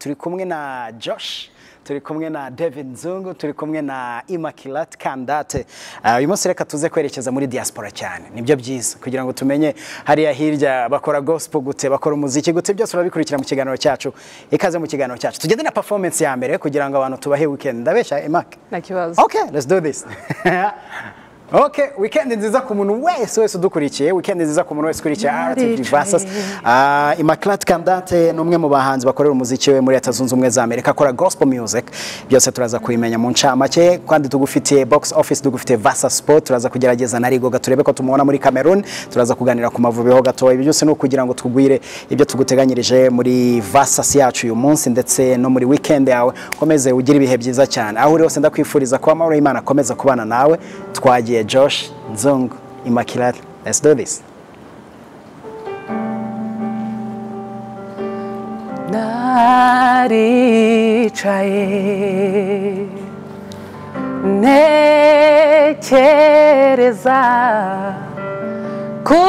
turi kumwe na Josh, turi kumwe na David Nzungu, turi kumwe na Immaculate Kandate. Uyu munsi reka tuze kwerekeza muri diaspora cyane. Nibyo byiza kugira ngo tumenye hariya hirya bakora gospel gute, bakora umuziki gute, byose urabikurikira mu kiganiro cyacu. Ikaze mu kiganiro cyacu. Tugende na performance ya mbere kugira ngo abantu tubahe weekend. Ndabesha Immac. Nakibazo. Okay, let's do this. Okay, weekend nziza ku muntu wese udukurikiye, weekend nziza ku muntu wese ukurikiye RTV Versus. Immaculate Kandate numwe mu bahanzi bakorera umuziki we muri Leta Zunze Ubumwe za Amerika, akora gospel music. Byose turaza kuimenya mu ncamake, kandi tugufitiye box office, tugufitiye Versus Sport, turaza kugerageza na Rigo gaturebe ko tumubona muri Cameroon, turaza kuganira ku mavubi ho gatoya. Ibyo byose no kugira ngo tugwire ibyo tuguteganyirije muri Versus yacu uyu munsi ndetse no muri weekend yawe. Komeze ugira ibihe byiza cyane. Aho uri hose ndakwifuriza ko amahoro y'Imana akomeza kubana nawe. Twagiye Josh, Nzungu, Immaculate. Let's do this. Naricaye nekereza ku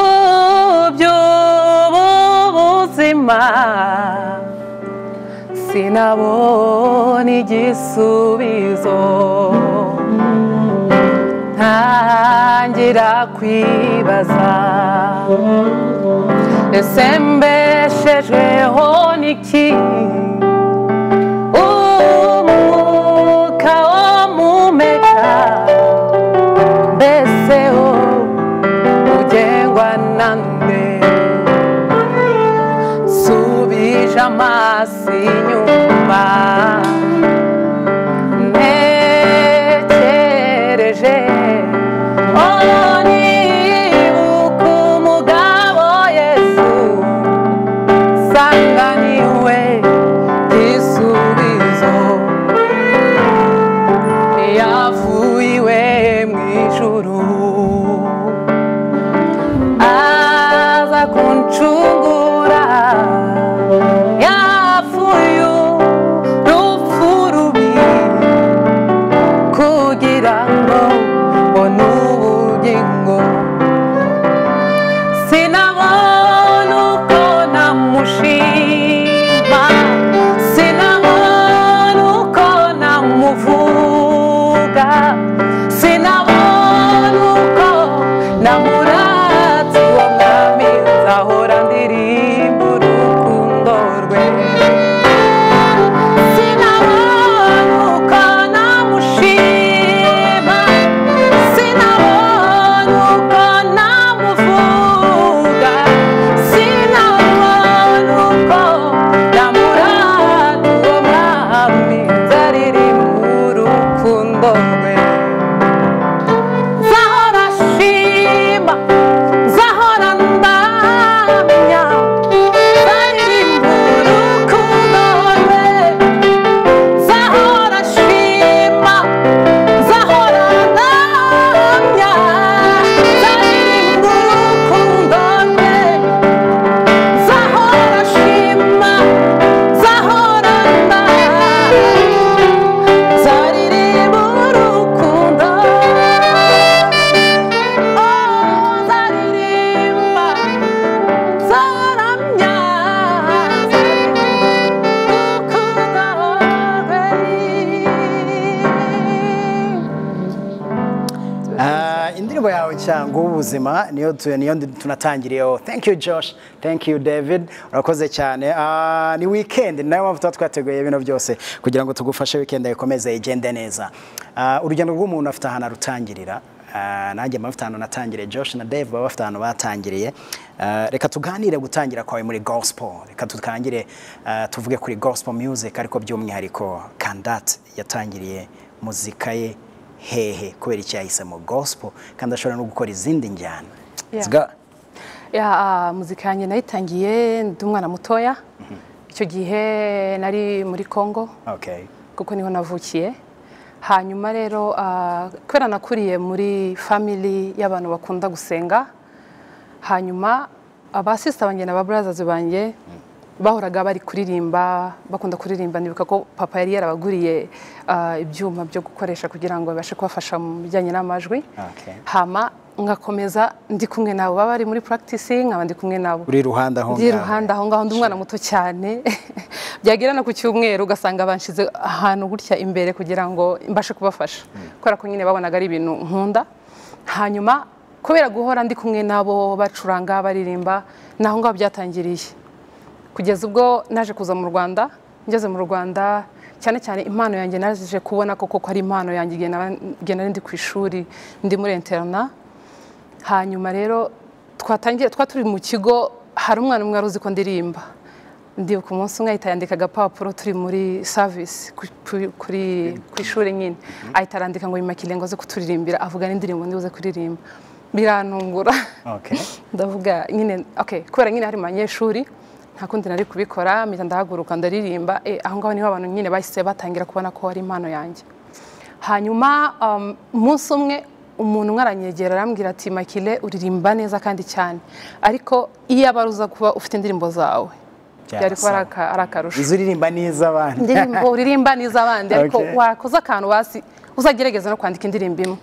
by'ubuzima, sinabona igisubizo, ntangira kwibaza ese mbeshejweho n'iki, umwuka wo mumeka mbese wo ugengwa nande, subije amaso inyuma ntekereje ubuzima niyo tunatangiriyeho. Thank you Josh, thank you David, urakoze cyane. Ni weekend nayo mpamvu twateguye ibintu byose kugira ngo tugufashe weekend ikomeze igende neza. Urugendo rw'umuntu afite ahantu rutangirira, nanjye mafite ahantu natangiriye, Josh na Dave baba bafite ahantu batangiriye. Reka tuganire gutangira kwawe muri gospel, reka tukangire tuvuge kuri gospel music, ariko by'umwihariko Kandate yatangiriye muzika ye hehe, kubera iki yahisemo gospel kandi ashobora no gukora izindi njyana? Muzika yanjye nayitangiye ndi umwana mutoya. Icyo gihe nari muri Congo, kuko niho navukiye. Hanyuma rero kubera nakuriye muri family y'abantu bakunda gusenga, hanyuma abasista banjye n'aba brothers banjye bahoraga bari kuririmba, bakunda kuririmba. Nibuka ko papa yari yarabaguriye ibyuma byo gukoresha kugira ngo babashe kubafasha mu bijyanye n'amajwi. Hama ngakomeza ndi kumwe nabo baba bari muri practicing nkaba ndi kumwe nabo uri ruhanda aho ndi ruhanda aho ngaho ndi umwana muto cyane byagira no ku cyumweru ugasanga banshize ahantu gutya imbere kugira ngo mbashe kubafasha kubera ko nyine babonaga ari ibintu nkunda hanyuma kubera guhora ndi kumwe nabo bacuranga baririmba naho ngaho byatangiriye kugeza ubwo naje kuza mu Rwanda ngeze mu Rwanda cyane cyane impano yanjye naje kubona koko ko ari impano yanjye gena ndi ku ishuri ndi muri interna hanyuma rero twatangiye turi mu kigo hari umwana umwe uzi ko ndirimba ndi ku munsi umwe ahita yandika agapapuro turi muri service ku ishuri nyine ahita arandika ngo Immaculate ngo aze kuturirimbira avuga n'indirimbo ndibuze kuririmba birantungura ndavuga nyine kubera nyine hari abanyeshuri nta kundi nari kubikora mpita ndahaguruka ndaririmba aho ngaho niho abantu nyine bahise batangira kubona ko ari impano yanjye hanyuma umunsi umwe umuntu umwe aranyegera arambwira ati Immaculate uririmba neza kandi cyane ariko iyo abaruza kuba ufite indirimbo zawe byari kuba ari akarusho izo uririmba n'iz'abandi indirimbo uririmba n'iz'abandi ariko wakoze akantu basi uzagerageza no kwandika indirimbo imwe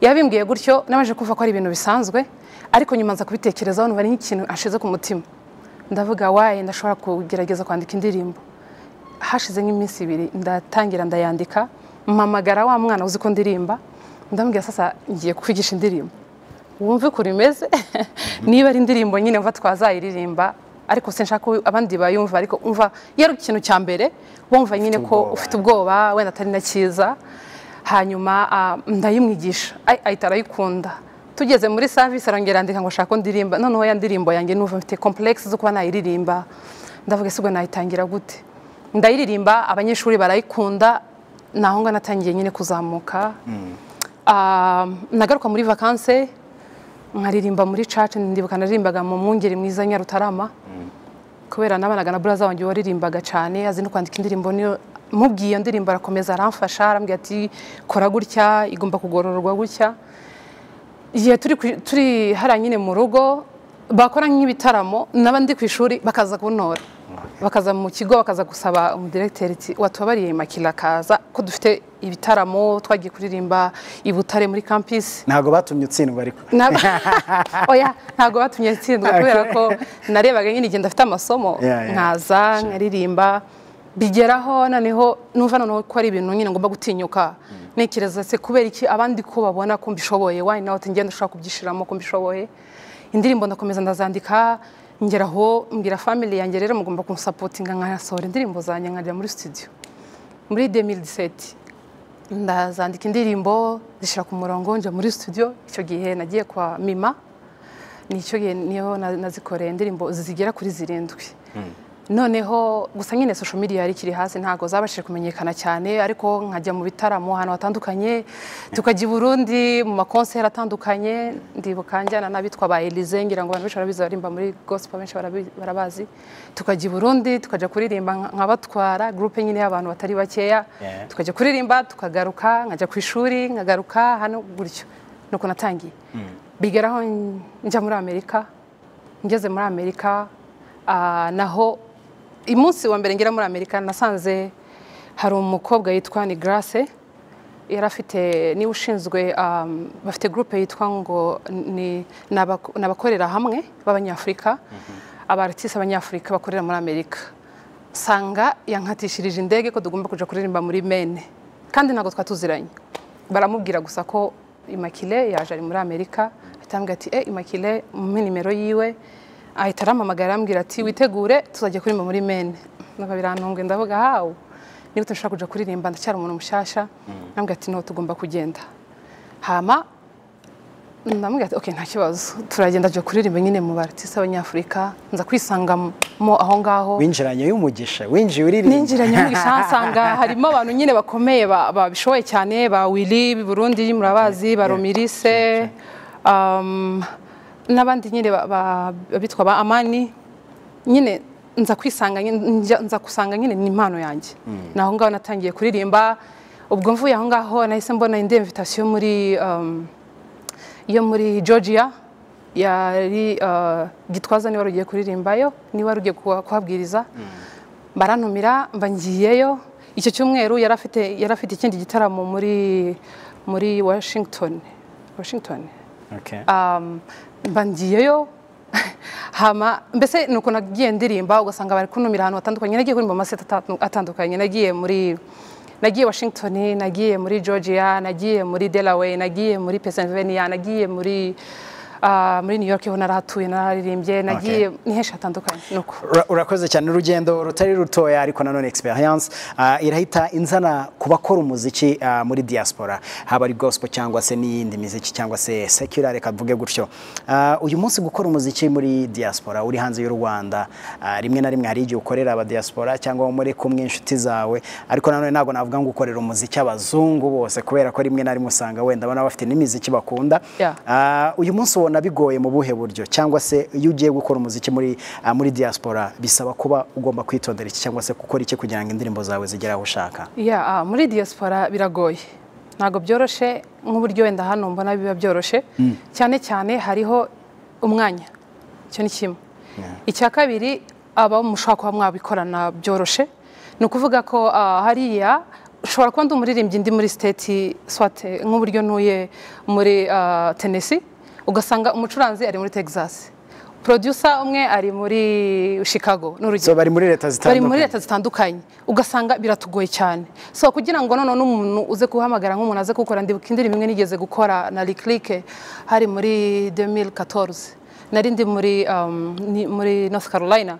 yabimbwiye gutyo namaje kuva ko ari ibintu bisanzwe ariko nyuma nza kubitekerezaho numva ari nk'ikintu ashize ku mutima ndavuga waye ndashobora kugerageza kwandika indirimbo hashize nk'iminsi 2 ndatangira ndayandika mpamagara wa mwana uzi ko ndirimba ndambwira sasa ngiye kwigisha indirimbo wumve ko rimeze niba ari indirimbo nyine mva twazayiririmba ariko sinshaka abandi bayumva ariko umva yari ikintu cya mbere wumva nyine ko ufite ubwoba wenda atari na cyiza hanyuma ndayimwigisha ahita arayikunda tugeze muri service arongera andika ngo shaka ndirimba noneho ya ndirimbo yanjye numva mfite complex zo kuba nayiririmba ndavuga sibwo nayitangira gute ndayiririmba abanyeshuri barayikunda naho ngo natangiye nyine kuzamuka nagaruka muri vacances nkaririmba muri church ndibuka naririmbaga mu mwungeri mwiza Nyarutarama kubera nabanaga na brother wanjye waririmbaga cyane azi no kwandika indirimbo niyo mubwiye ndirimbo arakomeza aramfasha arambwira ati kora gutya igomba kugororwa gutya igihe turi haranyine mu rugo bakora nk'ibitaramo n'abandi ku ishuri bakaza kuntora bakaza mu kigo bakaza gusaba umudirecteur ati watubariye Immaculate akaza ko dufite ibitaramo twagiye kuririmba i Butare muri campus ntago batumye utsindwa ariko oya ntago batumye utsindwa kubera ko narebaga nyine igenda afite amasomo nkaza nkaririmba bigeraho naneho numva noneho ko ari ibintu nyine ngomba gutinyuka nekereza se kubera iki abandi ko babona ko mbishoboye why not ngenda ushaka kubyishiramo ko mbishoboye indirimbo ndakomeza ndazandika ngeraho mbwira family yanjye rero mugomba kumusupportinga nkasohora indirimbo zanjye nkajya muri studio muri 2017 ndazandika indirimbo zishira ku murongo nje muri studio icyo gihe nagiye kwa Mima nicyo gihe niyo nazikoreye indirimbo zigera kuri 7 noneho gusa nyine social media yari kiri hasi ntago zabashije kumenyekana cyane ariko nkajya mu bitaramo ahantu hatandukanye tukajya i Burundi mu makonseri atandukanye ndibuka njyana nabitwa ba Elize ngira ngo abantu benshi barabizi barimba muri gospel benshi barabazi tukajya i Burundi tukajya kuririmba nkabatwara groupe nyine y'abantu batari bakeya tukajya kuririmba tukagaruka nkajya ku ishuri nkagaruka hano gutyo nuko natangiye bigeraho njya muri Amerika ngeze muri Amerika naho imunsi wa mbere ngira muri Amerika nasanze hari umukobwa yitwa ni Grace yarafite ni ushinzwe bafite groupe yitwa ngo ni nabakorera hamwe b'abanyafrika abartiste abanyafrika bakorera muri Amerika sanga yankatishirije indege ko tugomba kuja kuririmba muri Maine kandi ntago twatuziranye baramubwira gusa ko Immaculate yaje ari muri Amerika atambwira ati Immaculate mu nimero yiwe ahita aramamagara arambwira ati witegure tuzajya kuririmba muri Maine n'abirantungwe ndavuga hawo niba tushaka kuja kuririmba ndacyari umuntu mushasha arambwira ati no tugomba kugenda hama ndamubwira ati okay nta kibazo turagenda je kuririmba nyine mu bartiste abanyafrika nza kwisangamo aho ngaho winjiranye y'umugisha winjiye uririmba ninjiranye y'umugisha nsanga harimo abantu nyine bakomeye babishoboye cyane ba Willy Burundi murabazi ba Romirise n'abandi nyine bitwa ba Amani nyine nza kusanga nyine ni impano yanjye naho ngaho natangiye kuririmba ubwo mvuye aho ngaho nahise mbona indi invitation muri Georgia yari Gitwaza niwe rugiye kuririmbayo niwe rugiye kuhabwiriza barantumira mba ngiyeyo icyo cyumweru yarafite ikindi gitaramo muri Washington bangiyeyo hama mbese nuko nagiye ndirimba ugasanga bari kunumira ahantu hatandukanye nagiye kuririmba amaseta atandukanye nagiye Washington nagiye muri Georgia nagiye muri Delaware nagiye muri Pennsylvania nagiye muri New York ho narahatuye nararirimbye nagiye ni henshi hatandukanye nuko urakoze cyane urugendo rutari rutoya ariko nanone experience irahita inzana kubakora umuziki muri diaspora haba ari gospel cyangwa se n'iyindi muziki cyangwa se secular reka mvuge gutyo uyu munsi gukora umuziki muri diaspora uri hanze y'u Rwanda rimwe na rimwe hari igihe ukorera aba diaspora cyangwa muri kumwe inshuti zawe ariko nanone nago navuga ngo ukorera umuziki abazungu bose kubera ko rimwe na rimwe usanga wenda bana bafite n'imiziki bakunda uyu munsi nabigoye mu buhe buryo cyangwa se iyo ugiye gukora umuziki muri diaspora bisaba kuba ugomba kwitondera iki cyangwa se gukora iki kugira ngo indirimbo zawe zigere aho ushaka muri diaspora biragoye ntago byoroshe nk'uburyo wenda hano mbona biba byoroshe cyane cyane hariho umwanya cyo ni kimwe icya kabiri aba mushaka kuba mwabikorana byoroshe ni ukuvuga ko hariya ushobora kuba ndi umuririmbyi ndi muri state swate nk'uburyo ntuye muri Tennessee ugasanga umucuranzi ari muri Texas producer umwe ari muri Chicago n'urugero so bari muri leta zitandukanye ugasanga biratugoye cyane so kugira ngo none n'umuntu uze kuhamagara nk'umuntu aze gukora indirimbo imwe nigeze gukora na Lick hari muri 2014 nari ndi muri North Carolina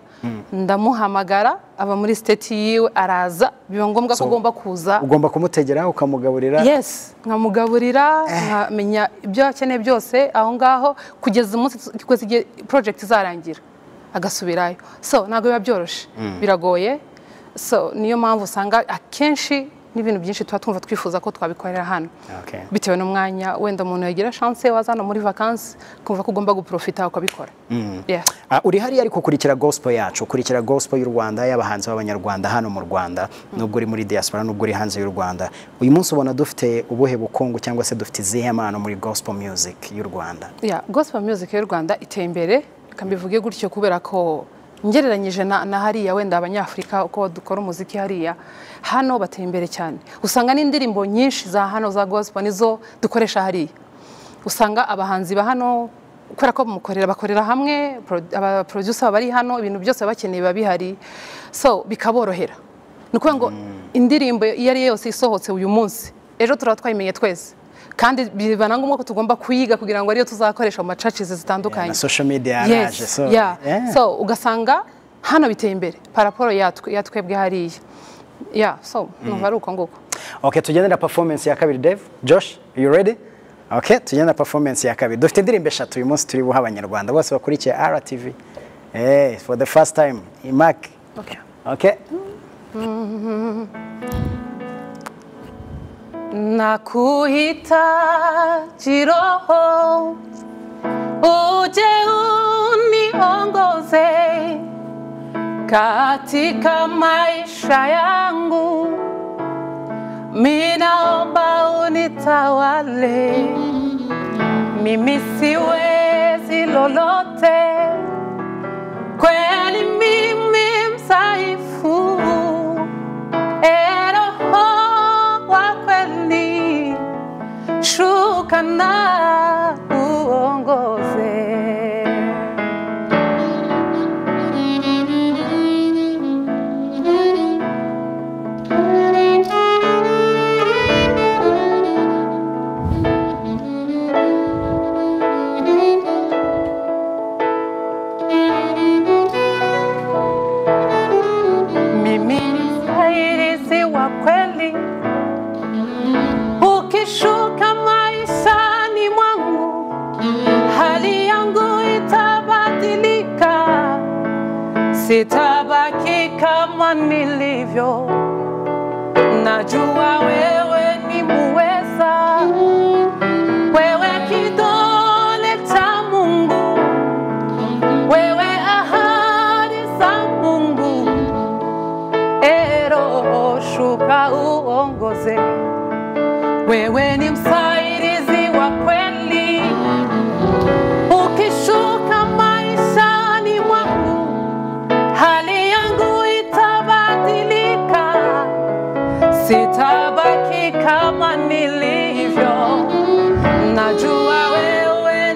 ndamuhamagara aba muri state yiwe araza biba ngombwa ko ugomba kuza ugomba kumutegera ukamugaburira yes nkamugaburira nkamenya ibyo akeneye byose aho ngaho kugeza umunsi project izarangira agasubirayo so ntago biba byoroshe biragoye so niyo mpamvu usanga akenshi n'ibintu byinshi tuba twumva twifuza ko twabikorera hano bitewe n'umwanya wenda umuntu yagira chance wazana muri vacances kumva ko ugomba guprofita ukabikora uri hari ariko kurikira gospel yacu kurikira gospel y'u Rwanda y'abahanzi b'abanyarwanda hano mu Rwanda nubwo uri muri diaspora nubwo uri hanze y'u Rwanda uyu munsi ubona dufite ubuhe bukungu cyangwa se dufite izihe mpano muri gospel music y'u Rwanda gospel music y'u Rwanda iteye imbere kambivuge gutyo kubera ko ngereranyije na hariya wenda abanyafrika uko dukora umuziki hariya hano bateye imbere cyane usanga n'indirimbo nyinshi za hano za gospel nizo dukoresha hariya usanga abahanzi ba hano kubera ko bakorera hamwe aba producer bari hano ibintu byose bakeneye babihari so bikaborohera nuko ngo indirimbo iyo ari yose isohotse uyu munsi ejo turatwayimenye twese kandi bibana ngombwa ko tugomba kuyiga kugira ngo ariyo tuzakoresha mu churches zitandukanye na social media yaraje so ugasanga hano biteye imbere paraporo yatwebwe hariya so numva ari uko nguko tugendera performance ya kabiri Dave Josh are you ready tugendera performance ya kabiri dufite indirimbo 3 uyu munsi turi buha abanyarwanda bose bakurikiye RTV for the first time Imac Nakuhitaji roho uje uniongoze katika maisha yangu minaomba unitawale mimi siwezi lolote kweli mimi msaifu shuka na uongoze mimi msaidizi wa kweli ukishuka maishani mwangu hali yangu itabadilika sitabaki kama nilivyo najua wewe ni muweza wewe kidole cha Mungu wewe ahadi za Mungu shuka uongoze wewe ni msaidizi wa kweli ukishuka maishani mwangu hali yangu itabadilika sitabaki kama nilivyo najua wewe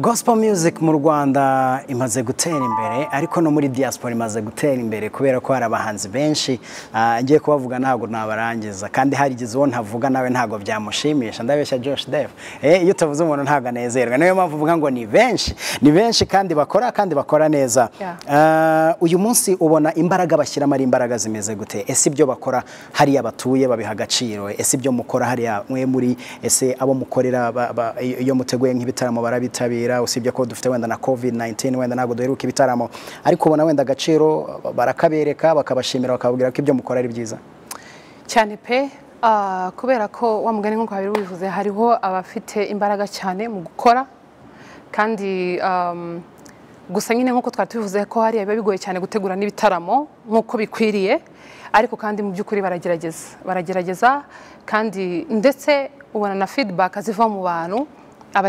Gospel music mu Rwanda imaze gutera imbere ariko no muri diaspora imaze gutera imbere kubera ko hari abahanzi benshi ngiye kubavuga ntago nabarangiza kandi harigize uwo ntavuga nawe ntago byamushimisha ndabeshya Josh Def iyo utavuze umuntu ntago anezerwa niyo mpamvu uvuga ngo ni benshi kandi bakora neza uyu munsi ubona imbaraga bashyiramo ari imbaraga zimeze gute ese ibyo bakora hari abatuye babiha agaciro ese ibyo mukora hari mwe muri ese abo mukorera iyo muteguye nk'ibitaramo barabitabira usibye ko dufite wenda na COVID-19 wenda ntago duheruka ibitaramo ariko ubona wenda agaciro barakabereka bakabashimira bakababwira ko ibyo mukora ari byiza cyane pe kubera ko wa mugani nk'uko habiri bivuze hariho abafite imbaraga cyane mu gukora kandi gusa nyine nk'uko twari tubivuze ko hari biba bigoye cyane gutegura n'ibitaramo nk'uko bikwiriye ariko kandi mu by'ukuri baragerageza kandi ndetse ubona na feedback ziva mu bantu aba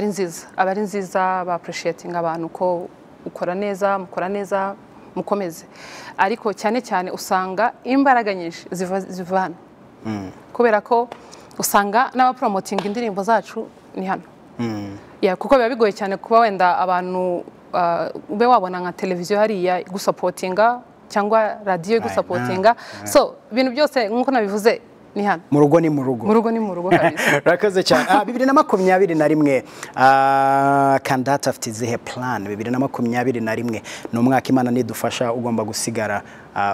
ari nziza ba appreciating abantu ko mukora neza mukomeze ariko cyane usanga imbaraga nyinshi ziva hano kubera ko usanga n'abapromoting indirimbo zacu ni hano kuko biba bigoye cyane kuba wenda abantu ube wabona nka televiziyo hariya gusapotinga cyangwa radiyo gusapotinga so ibintu byose nk'uko nabivuze ni hano mu rugo ni mu rugo kabisa rakoze cyane 2021 kandidate afite izihe plan 2021 ni umwaka Imana nidufasha ugomba gusigara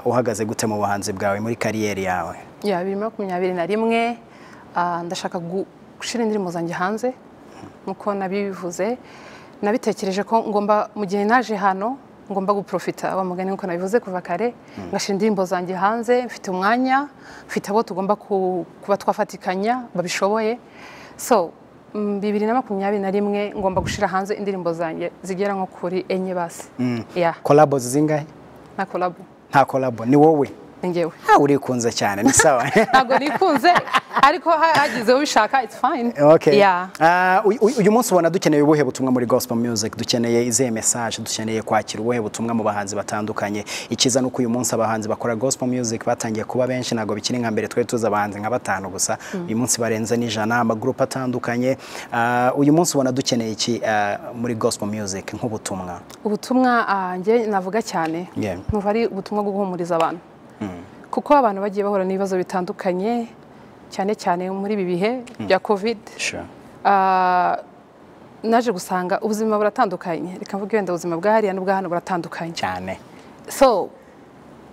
uhagaze gute mu buhanzi bwawe muri kariyeri yawe 2021 ndashaka gushira indirimbo zanjye hanze nkuko nabivuze nabitekereje ko ngomba mu gihe naje hano ngomba guprofita wa mugani nkuko nabivuze kuva kare ngashira indirimbo zanjye hanze mfite umwanya mfite abo tugomba kuba twafatikanya babishoboye so 2021 ngomba gushira hanze indirimbo zanjye zigera nko kuri enye basi collabs zingahe nta collab ni wowe ngewe urikunze cyane ni sawa ntago nikunze ariko hagize ubishaka it's fine uyu munsi ubona dukeneye ubuhe butumwa muri gospel music dukeneye izihe message dukeneye kwakira ubuhe butumwa mu bahanzi batandukanye ikiza nuko uyu munsi abahanzi bakora gospel music batangiye kuba benshi nago bikiri nka mbere twe tuza abahanzi nka 5 gusa uyu munsi barenze n'ijana amagroup atandukanye uyu munsi ubona dukeneye iki muri gospel music nk'ubutumwa nge navuga cyane numva ari ubutumwa bwo guhumuriza abantu kuko abantu bagiye bahura n'ibibazo bitandukanye cyane muri ibi bihe bya covid naje gusanga ubuzima buratandukanye reka mvuge wenda ubuzima bwa hariya n'ubwa hano buratandukanye cyane so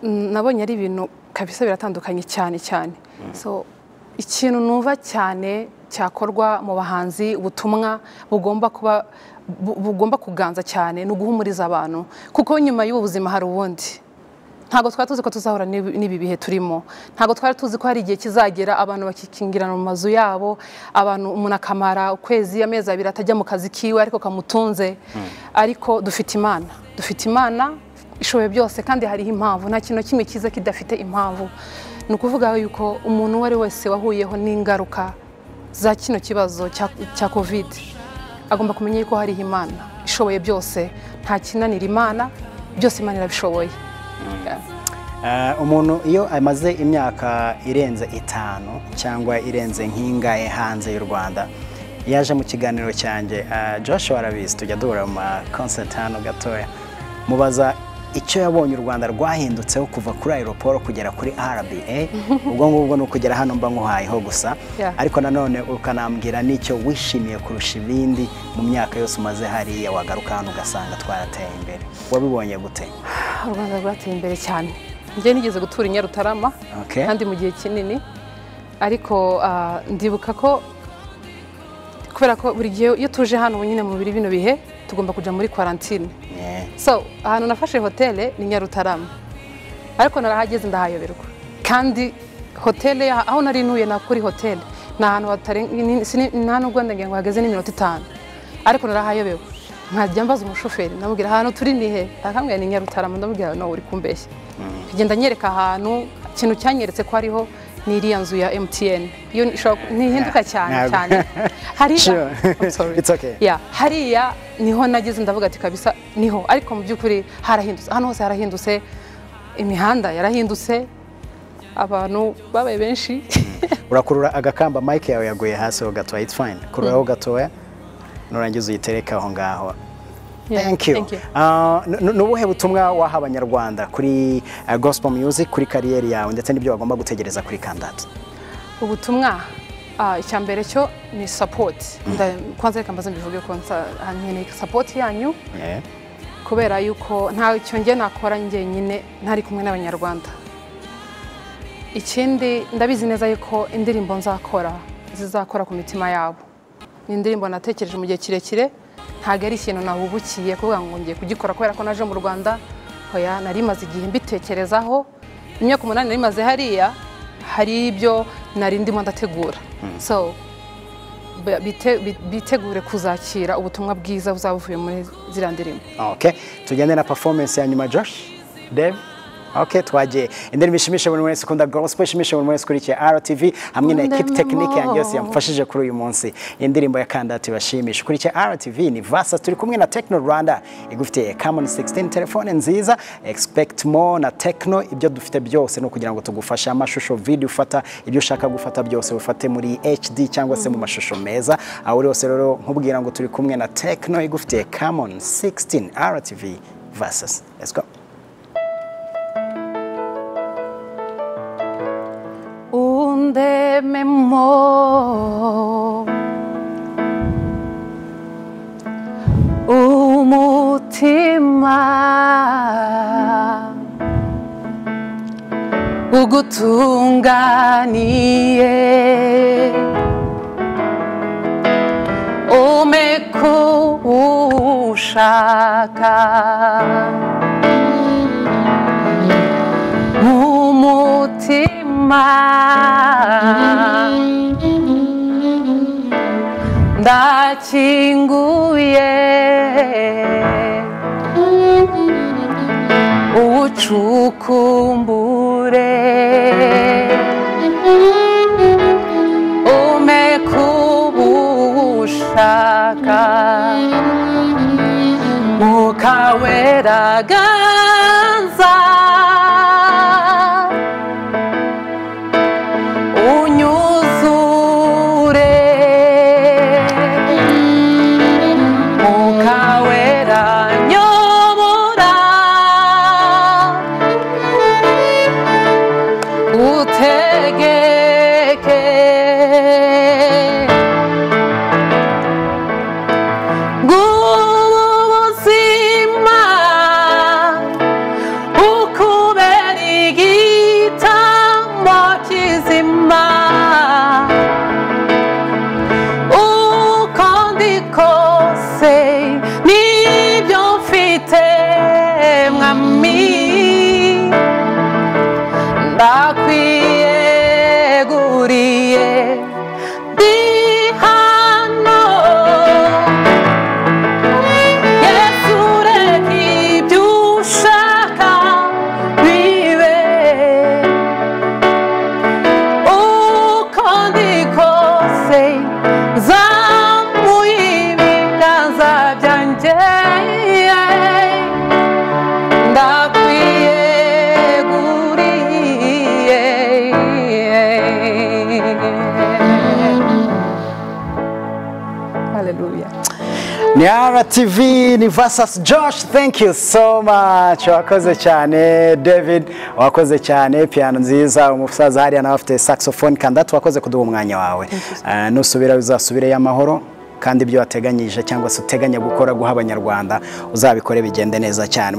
nabonye ari ibintu kabisa biratandukanye cyane so ikintu numva cyane cyakorwa mu bahanzi ubutumwa bugomba kuganza cyane no guhumuriza abantu kuko nyuma y'ubu buzima hari ubundi ntago twari tuzi ko tuzahura n'ibi bihe turimo ntago twari tuzi ko hari igihe kizagera abantu bakikingirana mu mazu yabo abantu umuntu akamara ukwezi amezi abiri atajya mu kazi kiwe ariko kamutunze ariko dufite imana ishoboye byose kandi hariho impamvu nta kintu kimwe kiza kidafite impamvu ni ukuvuga yuko umuntu uwo ari wese wahuyeho n'ingaruka za kino kibazo cya covid agomba kumenya yuko hariho imana ishoboye byose nta kinanira imana byose imana irabishoboye umuntu iyo amaze imyaka irenze 5 cyangwa irenze nk'ingahe hanze y'u Rwanda yaje mu kiganiro cyanjye Joshua arabizi tujya duhura mu concert hano gatoya mubaza icyo yabonye u Rwanda rwahindutseho kuva kuri aeroport kugera kuri RBA ubwo ngubwo no kugera hano mba nkuhayeho gusa ariko nanone ukanambwira n'icyo wishimiye kurusha ibindi mu myaka yose umaze hariya wagaruka hano ugasanga twarateye imbere wabibonye gute u Rwanda rwateye imbere cyane njye nigeze gutura i Nyarutarama kandi mu gihe kinini ariko ndibuka ko kubera ko buri gihe iyo tuje hano nyine mu bino bihe tugomba kujya muri quarantine so ahantu nafashe hoteli ni Nyarutarama ariko narahageze ndahayoberwa kandi hoteli aho nari ntuye na kuri hoteli ni ahantu nta nubwo ndagira ngo hageze n'iminota 5 ariko narahayobewe nkajya mbaza umushoferi ndamubwira ahantu turi nihe akambwira ni Nyarutarama ndamubwira no uri kumbeshya kugenda nyereka ahantu ikintu cyanyeretse ko ariho ni iriya nzu ya MTN iyo ntihinduka cyane hariya hariya niho nageze ndavuga ati kabisa niho ariko mu by'ukuri harahindutse hano hose harahindutse imihanda yarahindutse abantu babaye benshi urakurura agakamba mic yawe yaguye hasi ho gatoya it's fine kururaho gatoya nurangiza uyitereka aho ngaho. Thank you. Nubuhe butumwa waha abanyarwanda kuri gospel music, kuri kariyeri yawe ndetse n'ibyo bagomba gutegereza kuri Kandate? Ubutumwa icyambere cyo ni support. Kwanza reka mbaze mbivuge ko nkeneye support yanyu. Kubera yuko nta cyo nge nakora njyenyine ntari kumwe n'abanyarwanda. Ikindi ndabizi neza yuko indirimbo nzakora zizakora ku mitima yabo. Ni indirimbo natekereje mu gihe kirekire, ntago ari ikintu nahubukiye kuvuga ngo ngiye kugikora kubera ko naje mu Rwanda. Hoya nari maze igihe mbitekerezaho, imyaka 8 nari maze hariya, hari ibyo nari ndimo ndategura. So bitegure kuzakira ubutumwa bwiza buzabuvuye muri zira ndirimbo. Okay, tugende na performance ya nyuma Josh, Dave. Okay, twaje indirimbo ishimishe buri wese kunda gospel, ishimishe buri wese kuri RTV hamwe na equipe technique yanjye yose yamfashije kuri uyu munsi. Indirimbo ya Kandate bashimishe kuri RTV ni Versus, turi kumwe na Techno Rwanda igufite Camon 16 telefone nziza. Expect more na Techno, ibyo dufite byose no kugira ngo tugufashe amashusho, video ufata ibyo ushaka gufata byose ufate muri HD cyangwa se mu mashusho meza. Aho rero rero nkubwira ngo turi kumwe na Techno igufite Camon 16 RTV Versus. Let's go. Undememo umutima ugutunganiye umeko ushaka umutima ndakinguye ucukumbure umekubushaka mukaweraganza RTV ni Versus. Josh, thank you so much. Wakoze cyane. David, wakoze cyane. Piano nziza, umusaza hariya nawe afite saxophone. Kandate, wakoze kuduha umwanya wawe. Nusubira uzasubire y'amahoro kandi ibyo wateganyije cyangwa se uteganya gukora guha abanyarwanda uzabikore bigende neza cyane.